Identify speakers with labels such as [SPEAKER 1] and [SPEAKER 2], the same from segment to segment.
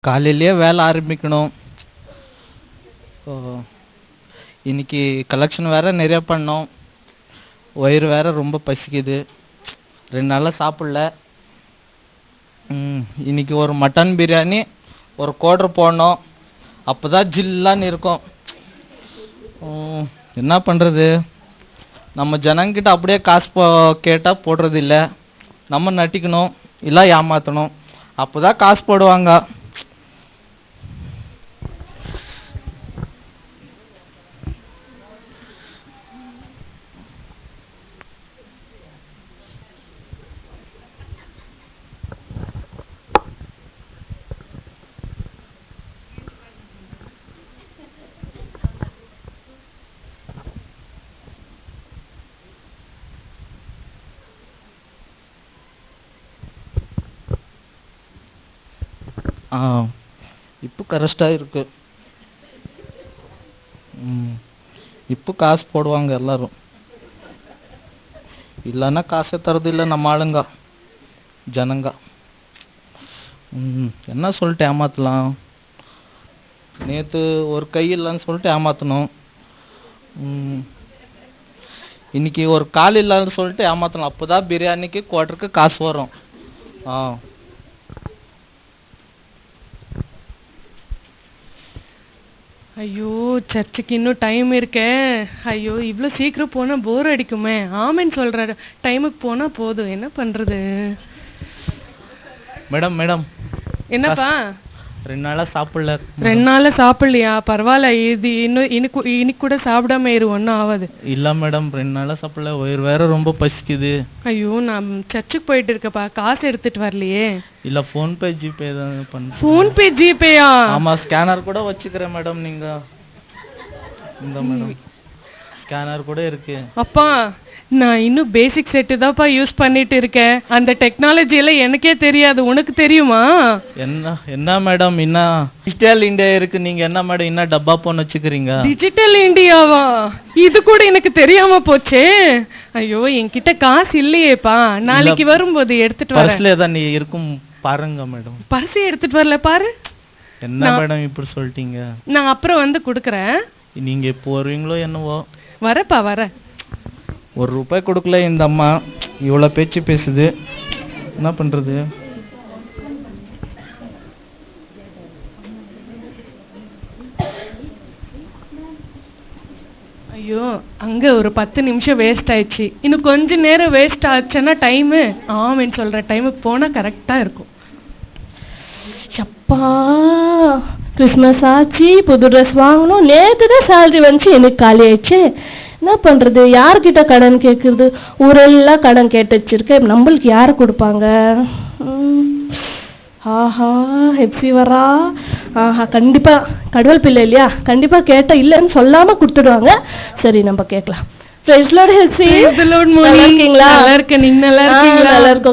[SPEAKER 1] காலையிலேயே வேலை ஆரம்பிக்கணும். ஸோ இன்னைக்கு கலெக்ஷன் வேறு நிறையா பண்ணோம். வயிறு வேறு ரொம்ப பசிக்குது. 2 நாளாக சாப்பிடல. இன்னைக்கு ஒரு மட்டன் பிரியாணி ஒரு குவார்டர் போடணும். அப்போ தான் ஜில்லான்னு இருக்கும். என்ன பண்ணுறது, நம்ம ஜனங்கிட்ட அப்படியே காசு கேட்டால் போடுறது இல்லை. நம்ம நட்டிக்கணும், இல்லை ஏமாற்றணும். அப்போ தான் காசு போடுவாங்க. இப்போ கரெக்டாக இருக்கு. இப்போ காசு போடுவாங்க எல்லாரும். இல்லைன்னா காசே தரது இல்லை நம்ம ஆளுங்க ஜனங்க. என்ன சொல்லிட்டு ஏமாற்றலாம். நேற்று ஒரு கை இல்லைன்னு சொல்லிட்டு ஏமாற்றணும். இன்னைக்கு ஒரு கால் இல்லைன்னு சொல்லிட்டு ஏமாற்றணும். அப்போ தான் பிரியாணிக்கு குவார்டருக்கு காசு வரும்.
[SPEAKER 2] ஐயோ, சர்ச்சுக்கு இன்னும் டைம் இருக்கே. ஐயோ, இவ்வளோ சீக்கிரம் போனால் போர் அடிக்குமே. ஆமேன்னு சொல்கிற டைமுக்கு போனால் போதும். என்ன பண்ணுறது?
[SPEAKER 1] மேடம் மேடம்
[SPEAKER 2] என்னப்பா?
[SPEAKER 1] 2 நாளாக சாப்பிடல.
[SPEAKER 2] 2 நாளாக சாப்பிட்லையா? பரவாயில்ல, இது இன்னைக்கு கூட சாப்பிடாம இரு, ஒன்றும் ஆகாது.
[SPEAKER 1] இல்லை மேடம், 2 நாளாக சாப்பிடல. வயிறு வேற ரொம்ப பசிக்குது.
[SPEAKER 2] ஐயோ, நான் சர்ச்சுக்கு போயிட்டு இருக்கப்பா. காசு எடுத்துட்டு வரலையே.
[SPEAKER 1] இல்லை, ஃபோன்பே ஜிபே தான் பண்ண.
[SPEAKER 2] ஃபோன்பே ஜிபேயா?
[SPEAKER 1] ஆமாம், ஸ்கேனர் கூட வச்சுக்கிறேன் மேடம். நீங்கள் இந்த மேடம் ஸ்கேனர் கூட இருக்கு.
[SPEAKER 2] அப்பா, நான் இன்னும் பேசிக் செட்டு தான்ப்பா யூஸ் பண்ணிட்டு இருக்கேன். அந்த டெக்னாலஜி எல்லாம் எனக்கே தெரியாது. உனக்கு தெரியுமா?
[SPEAKER 1] என்ன மேடம், என்ன டிஜிட்டல் இந்தியா இருக்கு. நீங்க என்ன மேடம் என்ன டப்பா போன் வச்சுக்கிறீங்க?
[SPEAKER 2] டிஜிட்டல் இந்தியாவா? இது கூட எனக்கு தெரியாம போச்சே. ஐயோ, என்கிட்ட காசு இல்லையேப்பா. நாளைக்கு வரும்போது எடுத்துட்டு வரேன்.
[SPEAKER 1] பர்ஸ்ல தான் நீ இருக்கும் பாருங்க மேடம்.
[SPEAKER 2] பர்ஸ் எடுத்துட்டு வரல பாரு.
[SPEAKER 1] என்ன மேடம் இப்படி சொல்லிட்டீங்க?
[SPEAKER 2] நான் அப்புறம் வந்து கொடுக்குறேன்.
[SPEAKER 1] நீங்க எப்போ வருவீங்களோ என்னவோ.
[SPEAKER 2] வரப்பா, வரேன்.
[SPEAKER 1] ₹1 கொடுக்கல இந்த அம்மா. இவ்வளோ பேச்சு பேசுது. என்ன பண்ணுறது?
[SPEAKER 2] ஐயோ, அங்கே ஒரு 10 நிமிஷம் வேஸ்ட் ஆயிடுச்சு. இன்னும் கொஞ்ச நேரம் வேஸ்ட் ஆச்சுன்னா டைமு ஆமேன்னு சொல்கிற டைமுக்கு போனால் கரெக்டாக இருக்கும்.
[SPEAKER 3] அப்பா, கிறிஸ்மஸ் ஆச்சு, புது ட்ரெஸ் வாங்கணும். நேற்று தான் சேலரி வந்துச்சு, எனக்கு காலி ஆயிடுச்சு. என்ன பண்ணுறது? யார்கிட்ட கடன் கேட்குறது? ஊரெல்லாம் கடன் கேட்டு வச்சிருக்கேன். நம்மளுக்கு யார் கொடுப்பாங்க? ஆஹா, ஹெப்சி வரா. ஆஹா, கண்டிப்பாக கடவுள் பிள்ளை இல்லையா, கண்டிப்பாக கேட்டால் இல்லைன்னு சொல்லாமல் கொடுத்துடுவாங்க. சரி, நம்ம கேட்கலாம்.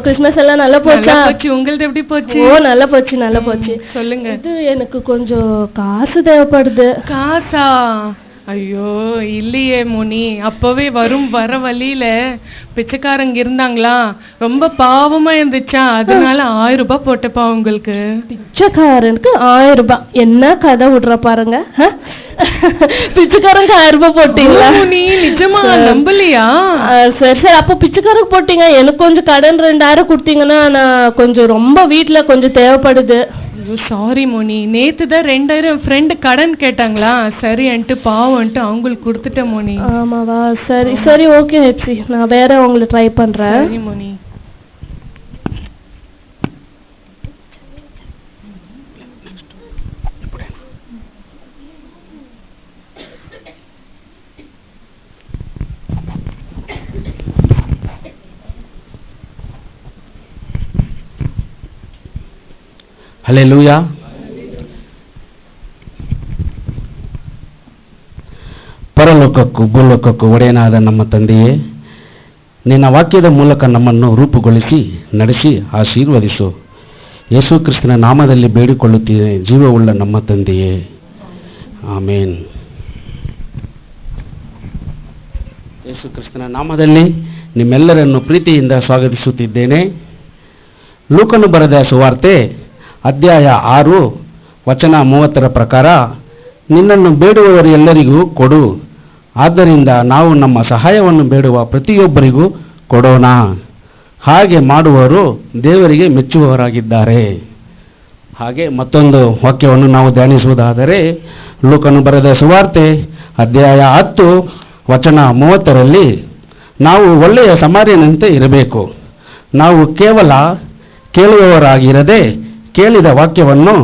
[SPEAKER 3] கிறிஸ்மஸ் எல்லாம் நல்லா போச்சா?
[SPEAKER 2] உங்களுக்கு எப்படி போச்சு?
[SPEAKER 3] ஓ, நல்லா போச்சு, நல்லா போச்சு.
[SPEAKER 2] சொல்லுங்க.
[SPEAKER 3] இது எனக்கு கொஞ்சம் காசு தேவைப்படுது.
[SPEAKER 2] காசா? ஐயோ, இல்லையே மோனி. அப்பவே வர வழியில பிச்சைக்காரங்க இருந்தாங்களா, ரொம்ப பாவமா இருந்துச்சா, அதனால 1000 ரூபாய் போட்டப்பா உங்களுக்கு.
[SPEAKER 3] பிச்சைக்காரனுக்கு 1000 ரூபாய்? என்ன கதை விடுற பாருங்க. பிச்சைக்காரனுக்கு 1000 ரூபாய் போட்டீங்களா?
[SPEAKER 2] நீ நிஜமா நம்பலையா?
[SPEAKER 3] சரி சரி, அப்போ பிச்சைக்காரனுக்கு போட்டீங்க. எனக்கு கொஞ்சம் கடன் 2000 கொடுத்தீங்கன்னா நான் கொஞ்சம் ரொம்ப வீட்டுல கொஞ்சம் தேவைப்படுது.
[SPEAKER 2] சாரி மோனி, நேத்து தான் 2000 ஃப்ரெண்டு கடன் கேட்டாங்களா, சரின்ட்டு பாவம்ட்டு அவங்களுக்கு கொடுத்துட்டேன் மோனி.
[SPEAKER 3] ஆமாவா? சரி சரி, ஓகே ஹெப்சி, நான் வேற உங்களுக்கு ட்ரை பண்றேன்.
[SPEAKER 2] சரி மோனி.
[SPEAKER 4] ಹಲ್ಲೆಲೂಯಾ. ಪರಲೋಕಕ್ಕೂ ಭೂಲೋಕಕ್ಕೂ ಒಡೆಯನಾದ ನಮ್ಮ ತಂದೆಯೇ, ನಿನ್ನ ವಾಕ್ಯದ ಮೂಲಕ ನಮ್ಮನ್ನು ರೂಪುಗೊಳಿಸಿ ನಡೆಸಿ ಆಶೀರ್ವದಿಸು. ಯೇಸು ಕ್ರಿಸ್ತನ ನಾಮದಲ್ಲಿ ಬೇಡಿಕೊಳ್ಳುತ್ತೇನೆ, ಜೀವವುಳ್ಳ ನಮ್ಮ ತಂದೆಯೇ, ಆಮೇನ್. ಯೇಸು ಕ್ರಿಸ್ತನ ನಾಮದಲ್ಲಿ ನಿಮ್ಮೆಲ್ಲರನ್ನು ಪ್ರೀತಿಯಿಂದ ಸ್ವಾಗತಿಸುತ್ತಿದ್ದೇನೆ. ಲೂಕನು ಬರೆದ ಸುವಾರ್ತೆ ಅಧ್ಯಾಯ 6 ವಚನ 30 ಪ್ರಕಾರ, ನಿನ್ನನ್ನು ಬೇಡುವವರು ಎಲ್ಲರಿಗೂ ಕೊಡು, ಆದ್ದರಿಂದ ನಾವು ನಮ್ಮ ಸಹಾಯವನ್ನು ಬೇಡುವ ಪ್ರತಿಯೊಬ್ಬರಿಗೂ ಕೊಡೋಣ. ಹಾಗೆ ಮಾಡುವವರು ದೇವರಿಗೆ ಮೆಚ್ಚುವವರಾಗಿದ್ದಾರೆ. ಹಾಗೆ ಮತ್ತೊಂದು ವಾಕ್ಯವನ್ನು ನಾವು ಧ್ಯಾನಿಸುವುದಾದರೆ, ಲೂಕನು ಬರೆದ ಸುವಾರ್ತೆ ಅಧ್ಯಾಯ 10 ವಚನ 30ರಲ್ಲಿ, ನಾವು ಒಳ್ಳೆಯ ಸಮಾರ್ಯನಂತೆ ಇರಬೇಕು. ನಾವು ಕೇವಲ ಕೇಳುವವರಾಗಿರದೆ ಕೇಳಿದ ವಾಕ್ಯವನ್ನು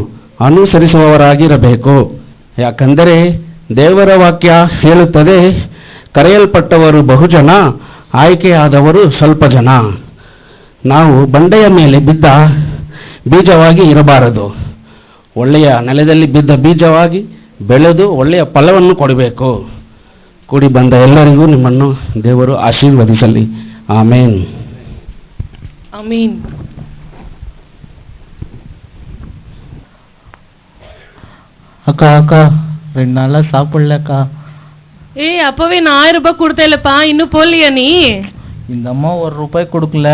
[SPEAKER 4] ಅನುಸರಿಸುವವರಾಗಿರಬೇಕು. ಯಾಕಂದರೆ ದೇವರ ವಾಕ್ಯ ಹೇಳುತ್ತದೆ, ಕರೆಯಲ್ಪಟ್ಟವರು ಬಹುಜನ, ಆಯ್ಕೆಯಾದವರು ಸ್ವಲ್ಪ ಜನ. ನಾವು ಬಂಡೆಯ ಮೇಲೆ ಬಿದ್ದ ಬೀಜವಾಗಿ ಇರಬಾರದು. ಒಳ್ಳೆಯ ನೆಲದಲ್ಲಿ ಬಿದ್ದ ಬೀಜವಾಗಿ ಬೆಳೆದು ಒಳ್ಳೆಯ ಫಲವನ್ನು ಕೊಡಬೇಕು. ಕೂಡಿ ಬಂದ ಎಲ್ಲರಿಗೂ ನಿಮ್ಮನ್ನು ದೇವರು ಆಶೀರ್ವದಿಸಲಿ. ಆಮೇನ್.
[SPEAKER 2] ஆமீன்.
[SPEAKER 1] அக்கா அக்கா 2 நாளா சாப்பிடலக்கா.
[SPEAKER 2] ஏய், அப்பவே நான் 1000 ரூபாய் கொடுத்தேலப்பா, இன்னும் போலியா நீ?
[SPEAKER 1] இந்த அம்மா 1 ரூபாய் கொடுக்கல,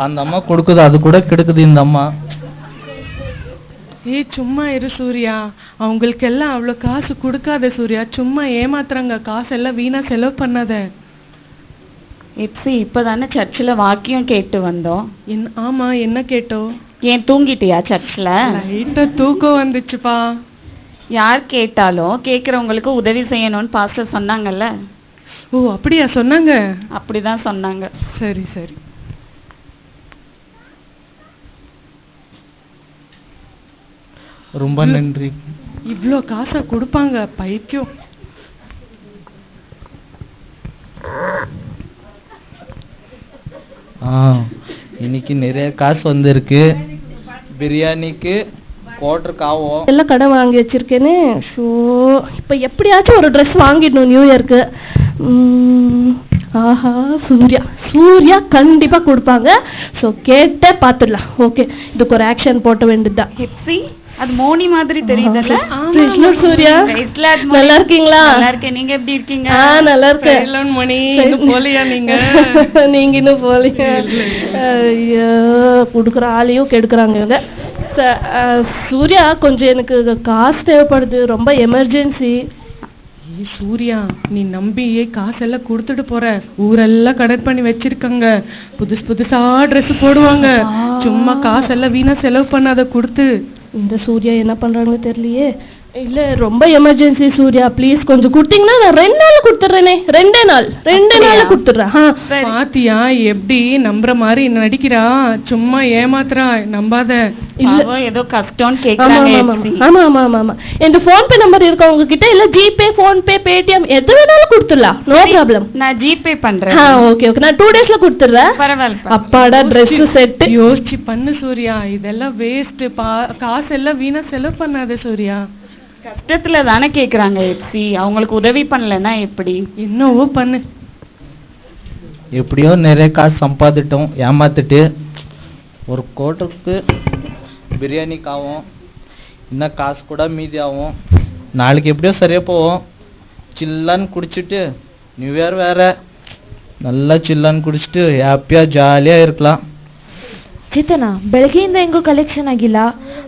[SPEAKER 1] அந்த அம்மா கொடுக்குது, அது கூட கெடுக்குது இந்த அம்மா.
[SPEAKER 2] ஏய், சும்மா இரு சூர்யா, அவங்களுக்கெல்லாம் அவ்வளோ காசு கொடுக்காத சூர்யா, சும்மா ஏமாத்துறாங்க, காசெல்லாம் வீணா செலவு பண்ணாத.
[SPEAKER 5] எப்சி, இப்போதானே சர்ச்சில் வாக்கியம் கேட்டு வந்தோம்.
[SPEAKER 2] ஆமா, என்ன கேட்டோம்?
[SPEAKER 5] ஏன் தூங்கிட்டியா சர்ச்சில்?
[SPEAKER 2] லைட்டா தூக்கம் வந்துச்சுப்பா.
[SPEAKER 5] யார் கேட்டாலும் கேட்குறவங்களுக்கு உதவி செய்யணும்னு பாஸ்டர் சொன்னாங்கல்ல.
[SPEAKER 2] ஓ, அப்படியா சொன்னாங்க?
[SPEAKER 5] அப்படிதான் சொன்னாங்க.
[SPEAKER 2] சரி சரி.
[SPEAKER 1] ரொம்ப நன்றி.
[SPEAKER 2] இவ்வளோ காசை கொடுப்பாங்க, பைத்தியம்.
[SPEAKER 1] இன்னைக்கு நிறைய காசு வந்திருக்கு. பிரியாணிக்கு குவார்டருக்கு ஆகும்.
[SPEAKER 3] எல்லாம் கடன் வாங்கி வச்சிருக்கேன்னு. ஷோ, இப்போ எப்படியாச்சும் ஒரு ட்ரெஸ் வாங்கிடணும் நியூ இயர்க்கு. ஆஹா, சூர்யா கண்டிப்பாக கொடுப்பாங்க. ஸோ கேட்டே பார்த்துடலாம். ஓகே, இதுக்கு ஒரு ஆக்ஷன் போட்ட வேண்டியதுதான்.
[SPEAKER 5] எப்சி, அது மோனி மாதிரி தெரியுதுல்ல?
[SPEAKER 3] சூர்யா, நல்லா இருக்கீங்களா?
[SPEAKER 5] நல்லா இருக்கேன். நீங்க எப்படி இருக்கீங்க?
[SPEAKER 3] நல்லா இருக்கேன்.
[SPEAKER 2] மணி இன்னும் போலியா நீங்க?
[SPEAKER 3] நீங்க இன்னும் போலியா? ஐயோ, கொடுக்குற ஆளையும் கெடுக்குறாங்க இவங்க. சூர்யா, கொஞ்சம் எனக்கு காசு தேவைப்படுது, ரொம்ப எமர்ஜென்சி.
[SPEAKER 2] சூர்யா, நீ நம்பியே காசெல்லாம் கொடுத்துட்டு போற. ஊரெல்லாம் கடன் பண்ணி வச்சிருக்காங்க, புதுசா ட்ரெஸ் போடுவாங்க. சும்மா காசெல்லாம் வீணா செலவு பண்ணாத, கொடுத்து.
[SPEAKER 3] இந்த சூர்யா என்ன பண்றாங்கன்னு தெரியலையே. இல்ல, ரொம்ப எமர்ஜென்சி சூர்யா, ப்ளீஸ் கொஞ்சம் கொடுத்தீங்கன்னா நான் 2 நாள் கொடுத்துட்றேனே. 2 நாள் கொடுத்துட்றேன்.
[SPEAKER 2] பாத்தியா எப்படி நம்புற மாதிரி நடிக்கிறா? சும்மா ஏமாத்துறா, நம்பாத.
[SPEAKER 5] இல்ல, ஏதோ கஷ்டம் கேக்குறாங்க.
[SPEAKER 3] ஆமா ஆமா ஆமா ஆமா. இந்த போன் பே நம்பர் இருக்கா உங்ககிட்ட? இல்ல ஜிபே, போன் பே, பேடிஎம் எது வேணாலும் கொடுத்துடலாம், நோ ப்ராப்ளம்.
[SPEAKER 5] நான் ஜிபே பண்றேன்.
[SPEAKER 3] ஓகே ஓகே, நான் 2 டேஸ்ல கொடுத்துறேன்.
[SPEAKER 5] பரவாயில்ல.
[SPEAKER 3] அப்பாடா, Dress செட்.
[SPEAKER 2] யோசிச்சு பண்ணு சூர்யா, இதெல்லாம் வேஸ்ட். காசெல்லாம் வீணா செலவு பண்ணாத சூர்யா.
[SPEAKER 5] கஷ்டத்துல தானே கேக்குறாங்க எப்சி, அவங்களுக்கு உதவி பண்ணலன்னா எப்படி?
[SPEAKER 2] என்னவோ பண்ணு.
[SPEAKER 1] எப்படியோ நிறைய காசு சம்பாதிட்டோம், ஏமாத்திட்டு. ஒரு கோட்டருக்கு பிரியாணிக்கு ஆகும், இன்னும் காசு கூட மீதி ஆகும். நாளைக்கு எப்படியோ சரியாக போவோம். சில்லான்னு குடிச்சிட்டு, நியூ இயர் வேறு, நல்லா ಚಿಲ್ಲನ್ನು ಕುಡಿಸಿட்டு ಹ್ಯಾಪಿಯಾಗಿ ಜಾಲಿಯಾಗಿ ಇರலாம்.
[SPEAKER 6] ಚೇತನ, ಬೆಳಗ್ಗೆಯಿಂದ ಹೆಂಗೂ ಕಲೆಕ್ಷನ್ ಆಗಿಲ್ಲ.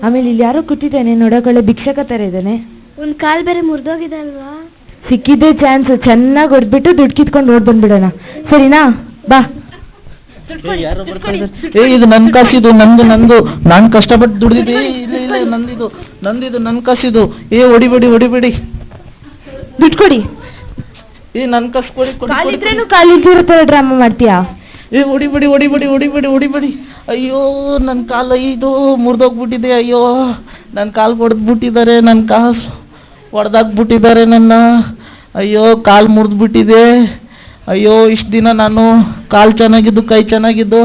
[SPEAKER 6] ಆಮೇಲೆ ಇಲ್ಲಿ ಯಾರೋ ಕೂತಿದ್ದಾನೆ, ನೋಡೋಕಳೆ ಭಿಕ್ಷಕ ಥರ ಇದ್ದಾನೆ.
[SPEAKER 7] ಒಂದು ಕಾಲು ಬೇರೆ ಮುರಿದೋಗಿದೆ ಅಲ್ವಾ?
[SPEAKER 6] ಸಿಕ್ಕಿದ್ದೆ ಚಾನ್ಸ್, ಚೆನ್ನಾಗಿ ಹೊಡೆದ್ಬಿಟ್ಟು ದುಡ್ಡು ಕಿತ್ಕೊಂಡು ಓಡ್ ಬಂದ್ಬಿಡೋಣ, ಸರಿನಾ? ಬಾ.
[SPEAKER 1] ಇದು ನನ್ನ ಕಾಸಿದು, ನಂದು ನಾನು ಕಷ್ಟಪಟ್ಟು ದುಡ್ದಿದ್ದೆ. ಇಲ್ಲ ನಂದಿದು ನನ್ನ ಕಾಸಿದು. ಹೊಡಿಬೇಡಿ,
[SPEAKER 6] ದುಡ್ಡು ಕೊಡಿ.
[SPEAKER 1] ನನ್ನ ಕಾಸು ಕೊಡಿ.
[SPEAKER 6] ಕಾಲಿದ್ರೇನು ಕಾಲಿಲ್ದಿರೋ ಥರ ಡ್ರಾಮಾ ಮಾಡ್ತೀಯಾ?
[SPEAKER 1] ಹೊಡಿಬೇಡಿ. ಅಯ್ಯೋ, ನನ್ನ ಕಾಲು ಇದು ಮುರಿದೋಗ್ಬಿಟ್ಟಿದೆ. ಅಯ್ಯೋ, ನನ್ನ ಕಾಲು ಹೊಡೆದ್ಬಿಟ್ಟಿದ್ದಾರೆ, ನನ್ನ ಕಾಸು ಹೊಡೆದಾಕ್ಬಿಟ್ಟಿದ್ದಾರೆ ನನ್ನ. ಅಯ್ಯೋ, ಕಾಲು ಮುರಿದ್ಬಿಟ್ಟಿದೆ. ಅಯ್ಯೋ, ಇಷ್ಟು ದಿನ ನಾನು ಕಾಲು ಚೆನ್ನಾಗಿದ್ದು, ಕೈ ಚೆನ್ನಾಗಿದ್ದು,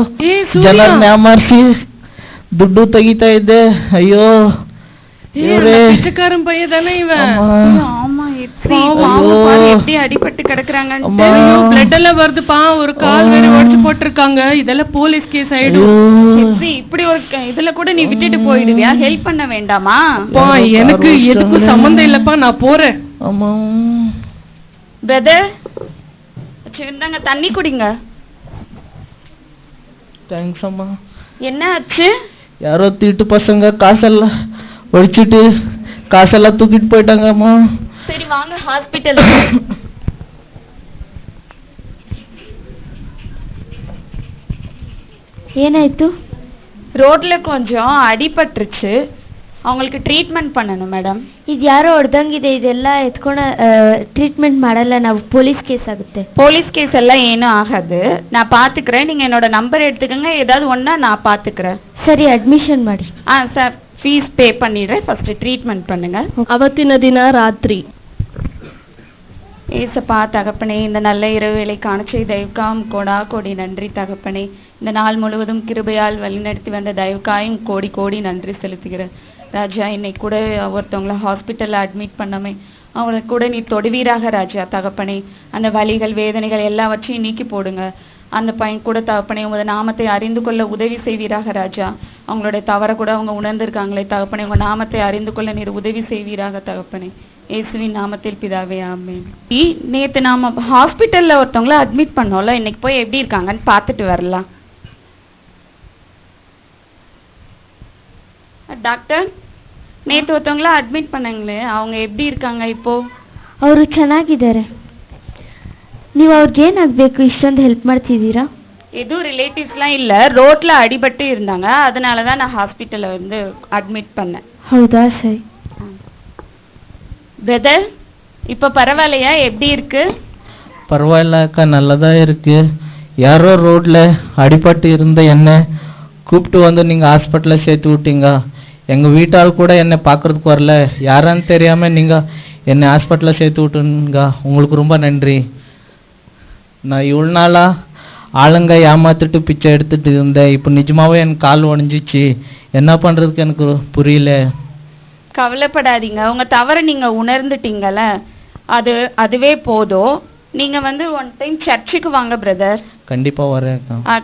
[SPEAKER 1] ಜನರನ್ನ ಯಾಮಾರಿಸಿ ದುಡ್ಡು ತೆಗಿತಾ ಇದ್ದೆ. ಅಯ್ಯೋ,
[SPEAKER 2] பிச்சைக்காரன் பையன் தானே இவன்?
[SPEAKER 5] ஆமா எப்சி, எப்படி அடிபட்டு கிடக்குறாங்க.
[SPEAKER 2] பிளட் எல்லாம் வருதுப்பா, ஒரு கால் வேற உடைச்சு போட்டிருக்காங்க. இதெல்லாம் போலீஸ் கேஸ் ஆயிடும்.
[SPEAKER 5] எப்சி, இப்படி ஒரு இதுல கூட நீ விட்டுட்டு போயிடுவியா? ஹெல்ப் பண்ண வேண்டாமா?
[SPEAKER 2] எனக்கு எதுக்கும் சம்பந்தம் இல்லப்பா, நான் போறேன்.
[SPEAKER 1] ஆமா
[SPEAKER 5] பிரதர், இந்தாங்க தண்ணி குடிங்க.
[SPEAKER 1] தேங்க்ஸ் அம்மா.
[SPEAKER 5] என்ன ஆச்சு?
[SPEAKER 1] யாரோ தீட்டு பசங்க காசெல்லாம் ஒடிச்சிட்டு காசெல்லாம் தூக்கிட்டு போயிட்டாங்கம்மா.
[SPEAKER 5] சரி வாங்க ஹாஸ்பிட்டல்.
[SPEAKER 7] ಏನಾಯ್ತು?
[SPEAKER 5] ரோட்ல கொஞ்சம் அடிபட்டுருச்சு, அவங்களுக்கு ட்ரீட்மெண்ட் பண்ணணும் ಮೇಡಮ್.
[SPEAKER 7] ಇದು ಯಾರೋ ಹೊಡೆದಂಗಿದೆ, ಇದೆಲ್ಲ ಎತ್ಕೊಂಡು ಟ್ರೀಟ್ಮೆಂಟ್ ಮಾಡಲ್ಲ ನಾವು, ಪೊಲೀಸ್ ಕೇಸ್ ಆಗುತ್ತೆ.
[SPEAKER 5] போலீஸ் கேஸ் எல்லாம் ஏனும் ஆகாது, நான் பார்த்துக்கிறேன். நீங்கள் என்னோட நம்பர் எடுத்துக்கோங்க, ஏதாவது ஒன்றா நான் பார்த்துக்கிறேன்.
[SPEAKER 7] ಸರಿ, ಅಡ್ಮಿಷನ್ ಮಾಡಿ.
[SPEAKER 5] சார் ஃபீஸ் பே பண்ணிடுறேன், ஃபஸ்ட்டு ட்ரீட்மெண்ட் பண்ணுங்கள்.
[SPEAKER 3] ಅವತ್ತಿನ ದಿನ ರಾತ್ರಿ
[SPEAKER 5] ஏசப்பா தகப்பனே, இந்த நல்ல இரவு வேளை காண செய்த தயவுக்காம் கோடா கோடி நன்றி தகப்பனே. இந்த நாள் முழுவதும் கிருபையால் வழிநடத்தி வந்த தயவுக்காயும் கோடி கோடி நன்றி செலுத்துகிறேன் ராஜா. இன்னைக்கு கூட ஒருத்தவங்கள ஹாஸ்பிட்டலில் அட்மிட் பண்ணாமே, அவங்களை கூட நீ தொடுவீராக ராஜா தகப்பனே. அந்த வலிகள் வேதனைகள் எல்லாவற்றையும் நீக்கி போடுங்க. அந்த பையன் கூட தகப்பனே உங்கள் நாமத்தை அறிந்து கொள்ள உதவி செய்வீராக ராஜா. அவங்களுடைய தவறை கூட அவங்க உணர்ந்திருக்காங்களே தகப்பனே, உங்கள் நாமத்தை அறிந்து கொள்ள நீர் உதவி செய்வீராக தகப்பனே. இயேசுவின் நாமத்தில் பிதாவே, ஆமென். நேற்று நாம் ஹாஸ்பிட்டலில் ஒருத்தவங்கள அட்மிட் பண்ணோம்ல, இன்னைக்கு போய் எப்படி இருக்காங்கன்னு பார்த்துட்டு வரலாம். டாக்டர், நேற்று ஒருத்தவங்கள அட்மிட் பண்ணாங்களே, அவங்க எப்படி இருக்காங்க இப்போ?
[SPEAKER 7] ಅವರು ಚೆನ್ನಾಗಿದ್ದಾರೆ. ನೀವು ಅವ್ರಿಗೆ ಏನಾಗಬೇಕು, ಇಷ್ಟೊಂದು ಹೆಲ್ಪ್ ಮಾಡ್ತಿದ್ದೀರಾ?
[SPEAKER 5] எதுவும் ரிலேட்டிவ்ஸ்லாம் இல்லை, ரோட்டில் அடிபட்டு இருந்தாங்க, அதனால தான் நான் ஹாஸ்பிட்டலில் வந்து அட்மிட் பண்ணேன்.
[SPEAKER 7] ಹೌದಾ, ಸರಿ.
[SPEAKER 5] பிரதர், இப்போ பரவாயில்லையா, எப்படி இருக்கு?
[SPEAKER 1] பரவாயில்ல அக்கா, நல்லதா இருக்கு. யாரோ ரோட்ல அடிபட்டு இருந்த என்ன கூப்பிட்டு வந்து நீங்கள் ஹாஸ்பிட்டலில் சேர்த்து விட்டீங்க. எங்கள் வீட்டால் கூட என்னை பார்க்குறதுக்கு வரல, யாரான்னு தெரியாமல் நீங்கள் என்னை ஹாஸ்பிட்டலில் சேர்த்து விட்டுங்க. உங்களுக்கு ரொம்ப நன்றி. நான் இவ்வளோ நாளாக ஆளுங்க ஏமாத்திட்டு பிச்சை எடுத்துகிட்டு இருந்தேன், இப்போ நிஜமாகவே எனக்கு கால் உடஞ்சிச்சு. என்ன பண்ணுறதுக்கு எனக்கு புரியல.
[SPEAKER 5] கவலைப்படாதீங்க, உங்கள் தவறை நீங்கள் உணர்ந்துட்டீங்கல்ல, அதுவே போதும். நீங்கள் வந்து ஒன் டைம் சர்ச்சுக்கு வாங்க பிரதர்.
[SPEAKER 1] கண்டிப்பாக வரேன்.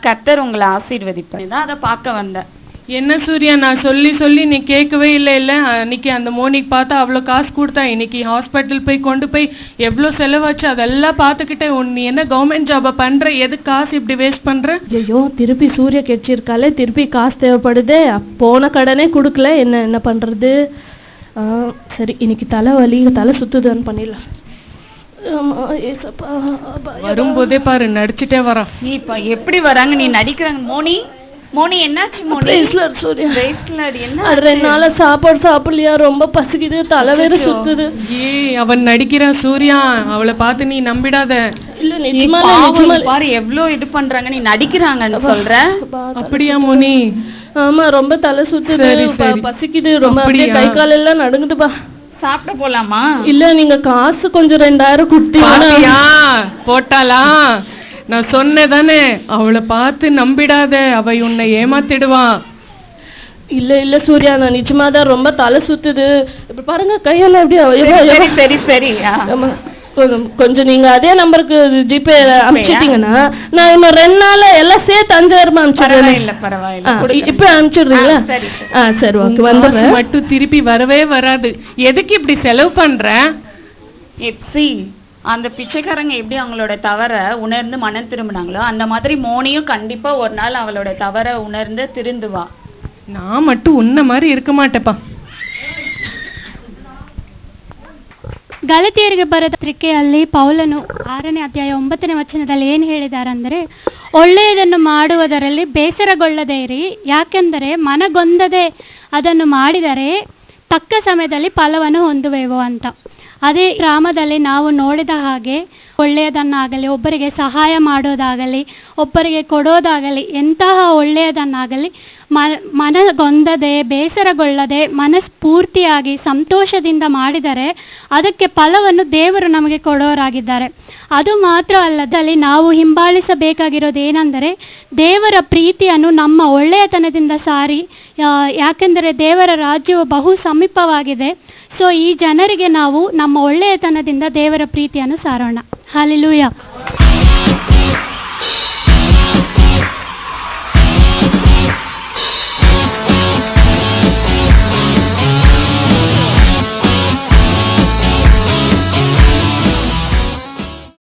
[SPEAKER 5] கர்த்தர் உங்களை ஆசீர்வதிப்பேன் தான் அதை பார்க்க வந்தேன்.
[SPEAKER 2] என்ன சூர்யா, நான் சொல்லி நீ கேட்கவே இல்லை. அன்னைக்கு அந்த மோனிக்கு பார்த்தா அவ்வளோ காசு கொடுத்தா, இன்னைக்கு ஹாஸ்பிட்டல் போய் கொண்டு போய் எவ்வளோ செலவாச்சு அதெல்லாம் பார்த்துக்கிட்டே நீ என்ன கவர்மெண்ட் ஜாபை பண்ணுற, எதுக்கு காசு இப்படி வேஸ்ட் பண்ணுற?
[SPEAKER 3] ஐயோ, திருப்பி சூர்யா கெச்சிருக்காலே, திருப்பி காசு தேவைப்படுது. போன கடனே கொடுக்கல, என்ன பண்ணுறது? சரி, இன்னைக்கு தலைவலி, தலை சுத்துதுன்னு பண்ணிடலாம்.
[SPEAKER 2] வரும்போதே பாரு நடிச்சுட்டே வரான்.
[SPEAKER 5] நீ இப்போ எப்படி வராங்க, நீ நடிக்கிறாங்க. மோனி என்னாச்சு? மோனி என்ன?
[SPEAKER 3] அது 2 நாளா சாப்பாடு சாப்பிடலையா, ரொம்ப பசிக்குது, தலை வேற சுத்துது.
[SPEAKER 2] அவன் நடிக்கிறான் சூர்யா, அவளை பார்த்து நீ நம்பிடாத.
[SPEAKER 3] இல்ல நிஜமா
[SPEAKER 5] பாரு எவ்வளோ இது பண்றாங்க, நீ நடிக்கிறாங்கன்னு சொல்ற.
[SPEAKER 2] அப்படியா மோனி?
[SPEAKER 3] ஆமா, ரொம்ப தலை சுத்துது, பசிக்குது ரொம்ப, கை கால் எல்லாம் நடுங்குதுப்பா.
[SPEAKER 5] சாப்பிட போலாமா?
[SPEAKER 3] இல்ல, நீங்க காசு கொஞ்சம் 2000 குட்டியா
[SPEAKER 2] போட்டாளா? நான் சொன்னதானே, அவளை பார்த்து நம்பிடாத, அவ உன்னை ஏமாத்திடுவான்.
[SPEAKER 3] இல்ல சூர்யா, நான் நிஜமாதான் ரொம்ப தலை சுத்துது. இப்ப பாருங்க கையெல்லாம் எப்படி.
[SPEAKER 5] சரி
[SPEAKER 3] கொஞ்சம் நீங்க அதே நம்பருக்கு ஜிபே அனுப்பிச்சிட்டீங்கன்னா நான் இன்னும் 2 நாள்ல எல்லாம் சேர்த்து 5000 அனுப்பிச்சிடுறேன்.
[SPEAKER 5] இல்ல பரவாயில்ல,
[SPEAKER 3] இப்ப அனுப்பிச்சிடுறீங்களா? சரி ஓகே, வந்துடுறேன்.
[SPEAKER 2] மட்டும் திருப்பி வரவே வராது, எதுக்கு இப்படி செலவு பண்ற?
[SPEAKER 5] எப்சி, அந்த பிச்சைக்காரங்க எப்படி அவங்களோட தவறை உணர்ந்து மனம் திரும்பினாங்களோ, அந்த மாதிரி மோனியும் கண்டிப்பா ஒரு நாள் அவளோட தவறை உணர்ந்து திருந்துவா.
[SPEAKER 2] நான் மட்டும் உன்ன மாதிரி இருக்க மாட்டேப்பா.
[SPEAKER 8] ಗಲಾತ್ಯರಿಗೆ ಬರೆದ ಪತ್ರಿಕೆಯಲ್ಲಿ ಪೌಲನು 6ನೇ ಅಧ್ಯಾಯ 9ನೇ ವಚನದಲ್ಲಿ ಏನು ಹೇಳಿದ್ದಾರೆ ಅಂದರೆ, ಒಳ್ಳೆಯದನ್ನು ಮಾಡುವುದರಲ್ಲಿ ಬೇಸರಗೊಳ್ಳದೇ ಇರಿ, ಯಾಕೆಂದರೆ ಮನಗೊಂದದೆ ಅದನ್ನು ಮಾಡಿದರೆ ತಕ್ಕ ಸಮಯದಲ್ಲಿ ಫಲವನ್ನು ಹೊಂದುವೆವು ಅಂತ. ಅದೇ ಗ್ರಾಮದಲ್ಲಿ ನಾವು ನೋಡಿದ ಹಾಗೆ ಒಳ್ಳೆಯದನ್ನಾಗಲಿ, ಒಬ್ಬರಿಗೆ ಸಹಾಯ ಮಾಡೋದಾಗಲಿ, ಒಬ್ಬರಿಗೆ ಕೊಡೋದಾಗಲಿ, ಎಂತಹ ಒಳ್ಳೆಯದನ್ನಾಗಲಿ ಮನಗೊಂದದೆ ಬೇಸರಗೊಳ್ಳದೆ ಮನಸ್ಫೂರ್ತಿಯಾಗಿ ಸಂತೋಷದಿಂದ ಮಾಡಿದರೆ ಅದಕ್ಕೆ ಫಲವನ್ನು ದೇವರು ನಮಗೆ ಕೊಡೋರಾಗಿದ್ದಾರೆ. ಅದು ಮಾತ್ರ ಅಲ್ಲದಲ್ಲಿ ನಾವು ಹಿಂಬಾಲಿಸಬೇಕಾಗಿರೋದು ಏನೆಂದರೆ ದೇವರ ಪ್ರೀತಿಯನ್ನು ನಮ್ಮ ಒಳ್ಳೆಯತನದಿಂದ ಸಾರಿ, ಯಾಕೆಂದರೆ ದೇವರ ರಾಜ್ಯವು ಬಹು ಸಮೀಪವಾಗಿದೆ. ಸೊ ಈ ಜನರಿಗೆ ನಾವು ನಮ್ಮ ಒಳ್ಳೆಯತನದಿಂದ ದೇವರ ಪ್ರೀತಿಯನ್ನು ಸಾರೋಣ. ಹಲ್ಲೆಲೂಯಾ.